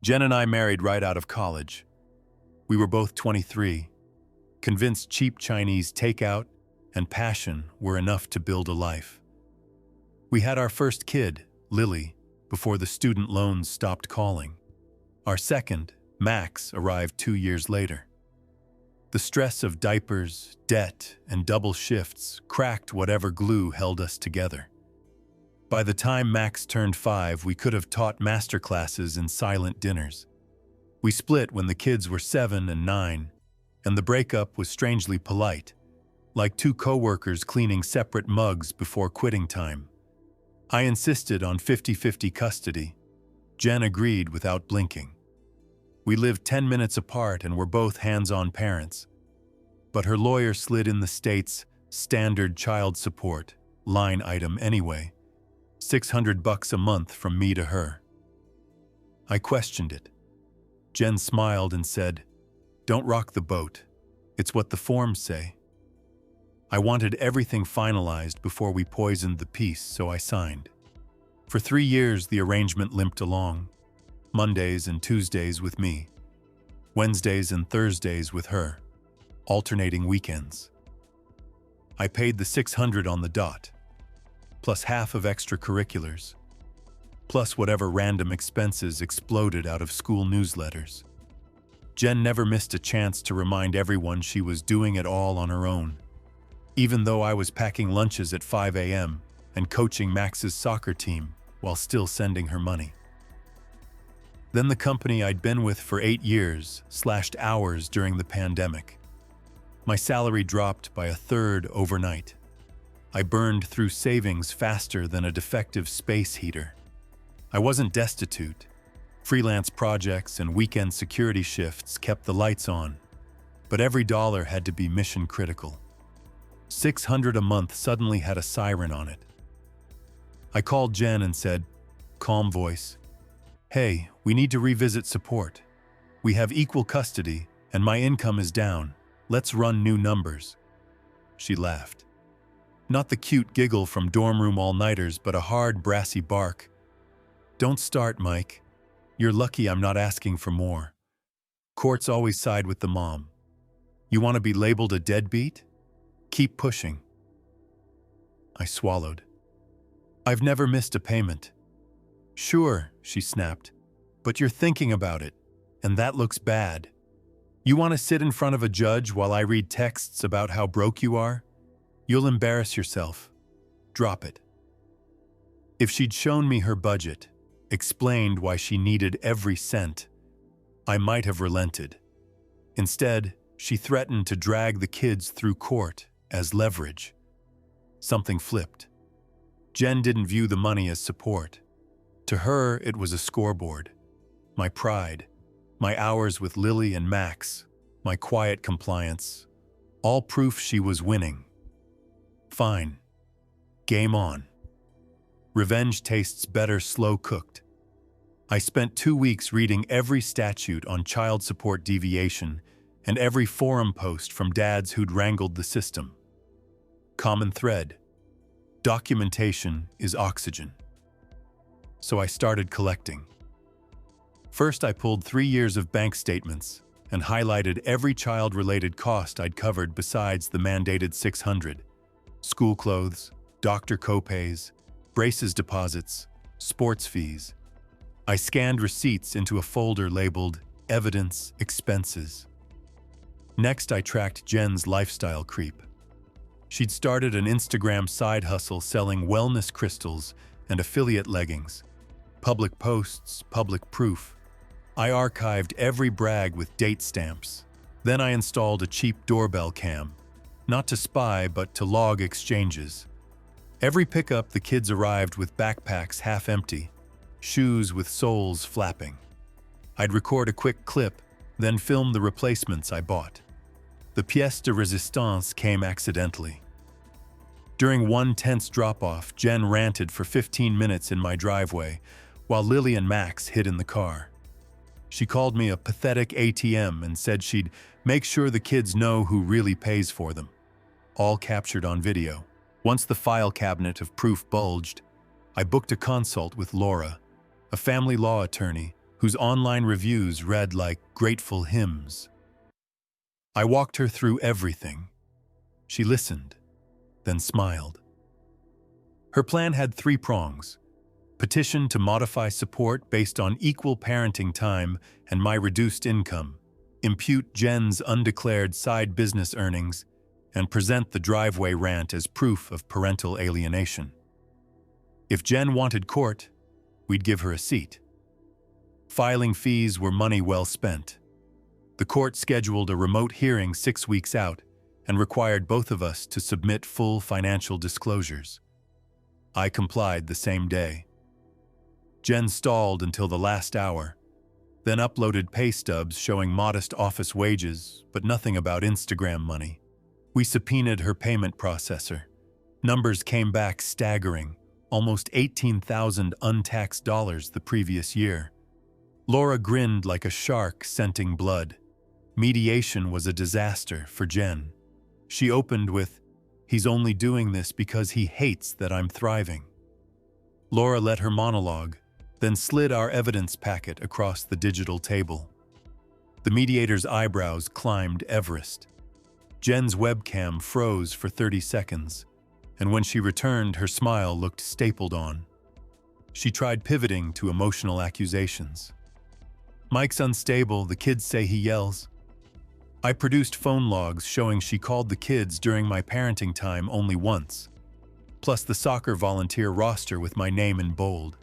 Jen and I married right out of college. We were both 23, convinced cheap Chinese takeout and passion were enough to build a life. We had our first kid, Lily, before the student loans stopped calling. Our second, Max, arrived 2 years later. The stress of diapers, debt, and double shifts cracked whatever glue held us together. By the time Max turned 5, we could have taught masterclasses in silent dinners. We split when the kids were 7 and 9, and the breakup was strangely polite, like two coworkers cleaning separate mugs before quitting time. I insisted on 50-50 custody. Jen agreed without blinking. We lived 10 minutes apart and were both hands-on parents. But her lawyer slid in the state's standard child support line item anyway, $600 a month from me to her. I questioned it. Jen smiled and said, "Don't rock the boat. It's what the forms say." I wanted everything finalized before we poisoned the peace, so I signed. For 3 years, the arrangement limped along. Mondays and Tuesdays with me, Wednesdays and Thursdays with her, alternating weekends. I paid the $600 on the dot, plus half of extracurriculars, plus whatever random expenses exploded out of school newsletters. Jen never missed a chance to remind everyone she was doing it all on her own, even though I was packing lunches at 5 a.m. and coaching Max's soccer team while still sending her money. Then the company I'd been with for 8 years slashed hours during the pandemic. My salary dropped by a third overnight. I burned through savings faster than a defective space heater. I wasn't destitute. Freelance projects and weekend security shifts kept the lights on, but every dollar had to be mission critical. $600 a month suddenly had a siren on it. I called Jen and said, calm voice, "Hey, we need to revisit support. We have equal custody, and my income is down. Let's run new numbers." She laughed. Not the cute giggle from dorm room all-nighters, but a hard, brassy bark. "Don't start, Mike. You're lucky I'm not asking for more. Courts always side with the mom. You want to be labeled a deadbeat? Keep pushing." I swallowed. "I've never missed a payment." "Sure," she snapped, "but you're thinking about it, and that looks bad. You want to sit in front of a judge while I read texts about how broke you are? You'll embarrass yourself. Drop it." If she'd shown me her budget, explained why she needed every cent, I might have relented. Instead, she threatened to drag the kids through court as leverage. Something flipped. Jen didn't view the money as support. To her, it was a scoreboard. My pride, my hours with Lily and Max, my quiet compliance, all proof she was winning. Fine. Game on. Revenge tastes better slow-cooked. I spent 2 weeks reading every statute on child support deviation and every forum post from dads who'd wrangled the system. Common thread. Documentation is oxygen. So I started collecting. First, I pulled 3 years of bank statements and highlighted every child-related cost I'd covered besides the mandated $600. School clothes, doctor copays, braces deposits, sports fees. I scanned receipts into a folder labeled Evidence Expenses. Next, I tracked Jen's lifestyle creep. She'd started an Instagram side hustle selling wellness crystals and affiliate leggings. Public posts, public proof. I archived every brag with date stamps. Then I installed a cheap doorbell cam, not to spy but to log exchanges. Every pickup, the kids arrived with backpacks half empty, shoes with soles flapping. I'd record a quick clip, then film the replacements I bought. The pièce de résistance came accidentally. During one tense drop-off, Jen ranted for 15 minutes in my driveway, while Lily and Max hid in the car. She called me a pathetic ATM and said she'd make sure the kids know who really pays for them. All captured on video. Once the file cabinet of proof bulged, I booked a consult with Laura, a family law attorney whose online reviews read like grateful hymns. I walked her through everything. She listened, then smiled. Her plan had 3 prongs: petition to modify support based on equal parenting time and my reduced income, impute Jen's undeclared side business earnings, and present the driveway rant as proof of parental alienation. If Jen wanted court, we'd give her a seat. Filing fees were money well spent. The court scheduled a remote hearing 6 weeks out and required both of us to submit full financial disclosures. I complied the same day. Jen stalled until the last hour, then uploaded pay stubs showing modest office wages, but nothing about Instagram money. We subpoenaed her payment processor. Numbers came back staggering, almost $18,000 untaxed dollars the previous year. Laura grinned like a shark scenting blood. Mediation was a disaster for Jen. She opened with, "He's only doing this because he hates that I'm thriving." Laura let her monologue, then slid our evidence packet across the digital table. The mediator's eyebrows climbed Everest. Jen's webcam froze for 30 seconds, and when she returned, her smile looked stapled on. She tried pivoting to emotional accusations. "Mike's unstable, the kids say he yells." I produced phone logs showing she called the kids during my parenting time only once, plus the soccer volunteer roster with my name in bold.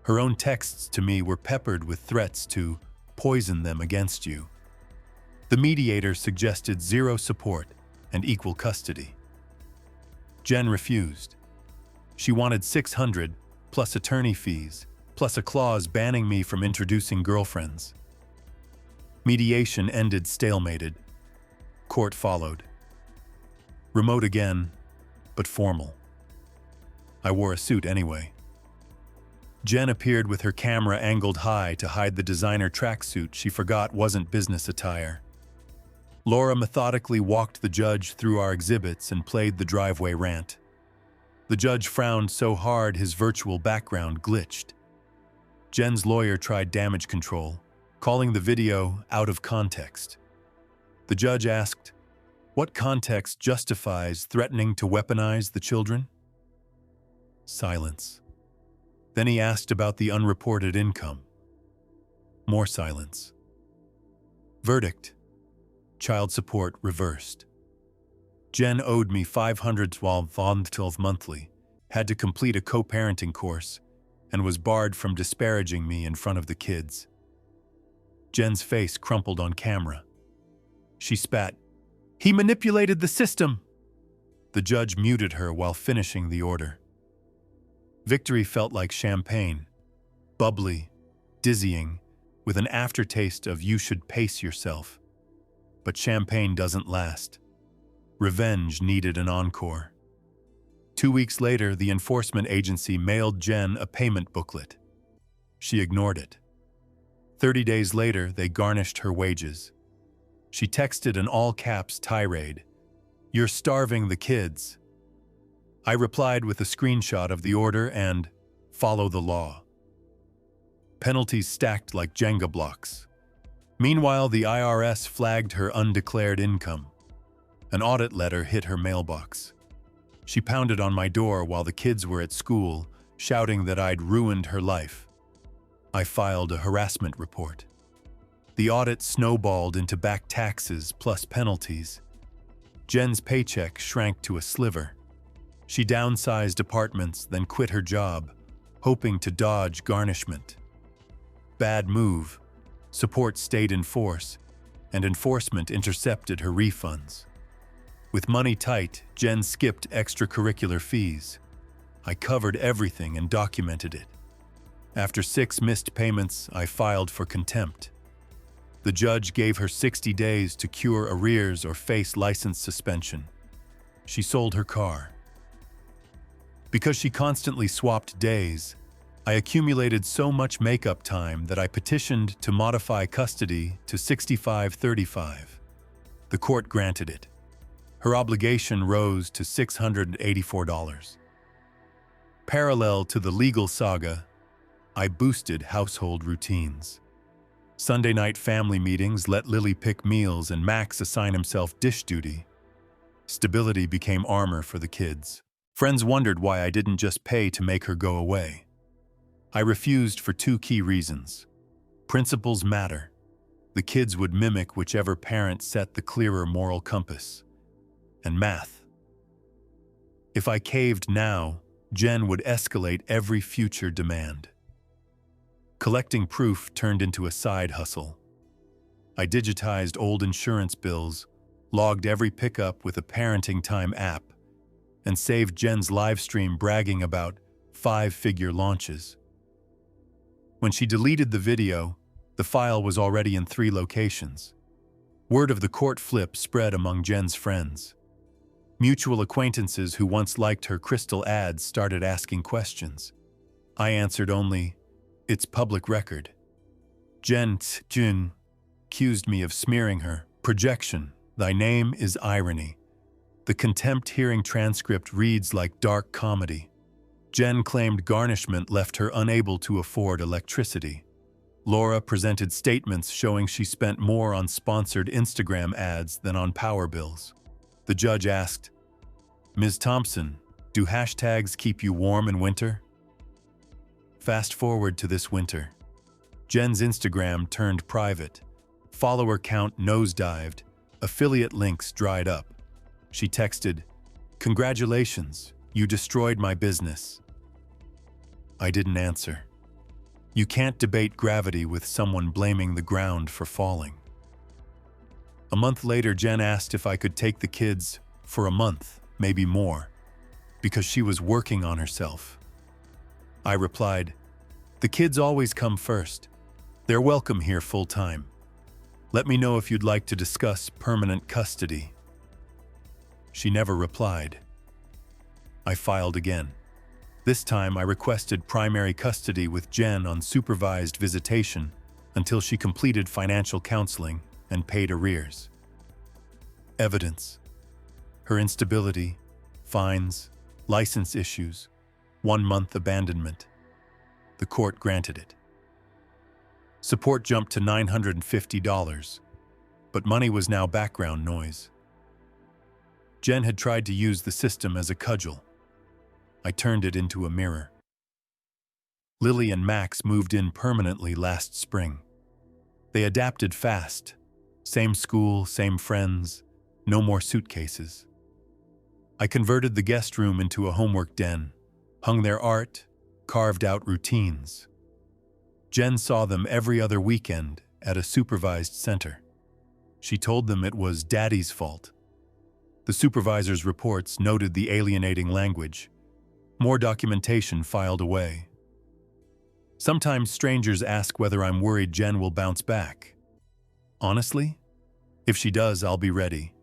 Her own texts to me were peppered with threats to poison them against you. The mediator suggested 0 support and equal custody. Jen refused. She wanted $600 plus attorney fees, plus a clause banning me from introducing girlfriends. Mediation ended stalemated. Court followed. Remote again, but formal. I wore a suit anyway. Jen appeared with her camera angled high to hide the designer tracksuit she forgot wasn't business attire. Laura methodically walked the judge through our exhibits and played the driveway rant. The judge frowned so hard his virtual background glitched. Jen's lawyer tried damage control, calling the video out of context. The judge asked, "What context justifies threatening to weaponize the children?" Silence. Then he asked about the unreported income. More silence. Verdict: child support reversed. Jen owed me $512 monthly, had to complete a co-parenting course, and was barred from disparaging me in front of the kids. Jen's face crumpled on camera. She spat, "He manipulated the system!" The judge muted her while finishing the order. Victory felt like champagne, bubbly, dizzying, with an aftertaste of "you should pace yourself." But champagne doesn't last. Revenge needed an encore. 2 weeks later, the enforcement agency mailed Jen a payment booklet. She ignored it. 30 days later, they garnished her wages. She texted an all-caps tirade, "You're starving the kids." I replied with a screenshot of the order and "follow the law." Penalties stacked like Jenga blocks. Meanwhile, the IRS flagged her undeclared income. An audit letter hit her mailbox. She pounded on my door while the kids were at school, shouting that I'd ruined her life. I filed a harassment report. The audit snowballed into back taxes plus penalties. Jen's paycheck shrank to a sliver. She downsized apartments, then quit her job, hoping to dodge garnishment. Bad move. Support stayed in force, and enforcement intercepted her refunds. With money tight, Jen skipped extracurricular fees. I covered everything and documented it. After 6 missed payments, I filed for contempt. The judge gave her 60 days to cure arrears or face license suspension. She sold her car. Because she constantly swapped days, I accumulated so much makeup time that I petitioned to modify custody to 65-35. The court granted it. Her obligation rose to $684. Parallel to the legal saga, I boosted household routines. Sunday night family meetings let Lily pick meals and Max assign himself dish duty. Stability became armor for the kids. Friends wondered why I didn't just pay to make her go away. I refused for two key reasons. Principles matter. The kids would mimic whichever parent set the clearer moral compass. And math. If I caved now, Jen would escalate every future demand. Collecting proof turned into a side hustle. I digitized old insurance bills, logged every pickup with a parenting time app, and saved Jen's live stream bragging about 5-figure launches. When she deleted the video, the file was already in 3 locations. Word of the court flip spread among Jen's friends. Mutual acquaintances who once liked her crystal ads started asking questions. I answered only, "It's public record." Jen accused me of smearing her. Projection, thy name is irony. The contempt hearing transcript reads like dark comedy. Jen claimed garnishment left her unable to afford electricity. Laura presented statements showing she spent more on sponsored Instagram ads than on power bills. The judge asked, "Ms. Thompson, do hashtags keep you warm in winter?" Fast forward to this winter. Jen's Instagram turned private. Follower count nosedived. Affiliate links dried up. She texted, "Congratulations, you destroyed my business." I didn't answer. You can't debate gravity with someone blaming the ground for falling. A month later, Jen asked if I could take the kids for a month, maybe more, because she was working on herself. I replied, "The kids always come first. They're welcome here full-time. Let me know if you'd like to discuss permanent custody." She never replied. I filed again. This time I requested primary custody with Jen on supervised visitation until she completed financial counseling and paid arrears. Evidence: her instability, fines, license issues, 1-month abandonment. The court granted it. Support jumped to $950, but money was now background noise. Jen had tried to use the system as a cudgel. I turned it into a mirror. Lily and Max moved in permanently last spring. They adapted fast. Same school, same friends, no more suitcases. I converted the guest room into a homework den, hung their art, carved out routines. Jen saw them every other weekend at a supervised center. She told them it was Daddy's fault. The supervisor's reports noted the alienating language. More documentation filed away. Sometimes strangers ask whether I'm worried Jen will bounce back. Honestly, if she does, I'll be ready.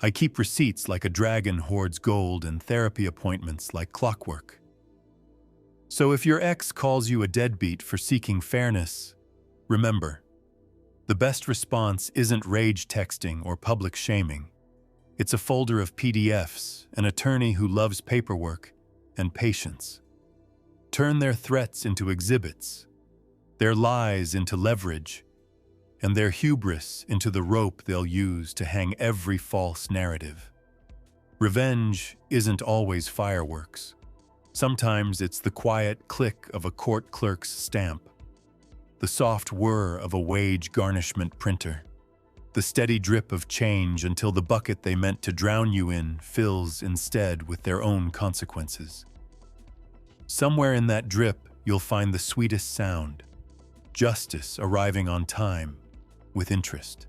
I keep receipts like a dragon hoards gold and therapy appointments like clockwork. So if your ex calls you a deadbeat for seeking fairness, remember, the best response isn't rage texting or public shaming. It's a folder of PDFs, an attorney who loves paperwork, and patience. Turn their threats into exhibits, their lies into leverage, and their hubris into the rope they'll use to hang every false narrative. Revenge isn't always fireworks. Sometimes it's the quiet click of a court clerk's stamp, the soft whir of a wage garnishment printer, the steady drip of change until the bucket they meant to drown you in fills instead with their own consequences. Somewhere in that drip, you'll find the sweetest sound, justice arriving on time, with interest.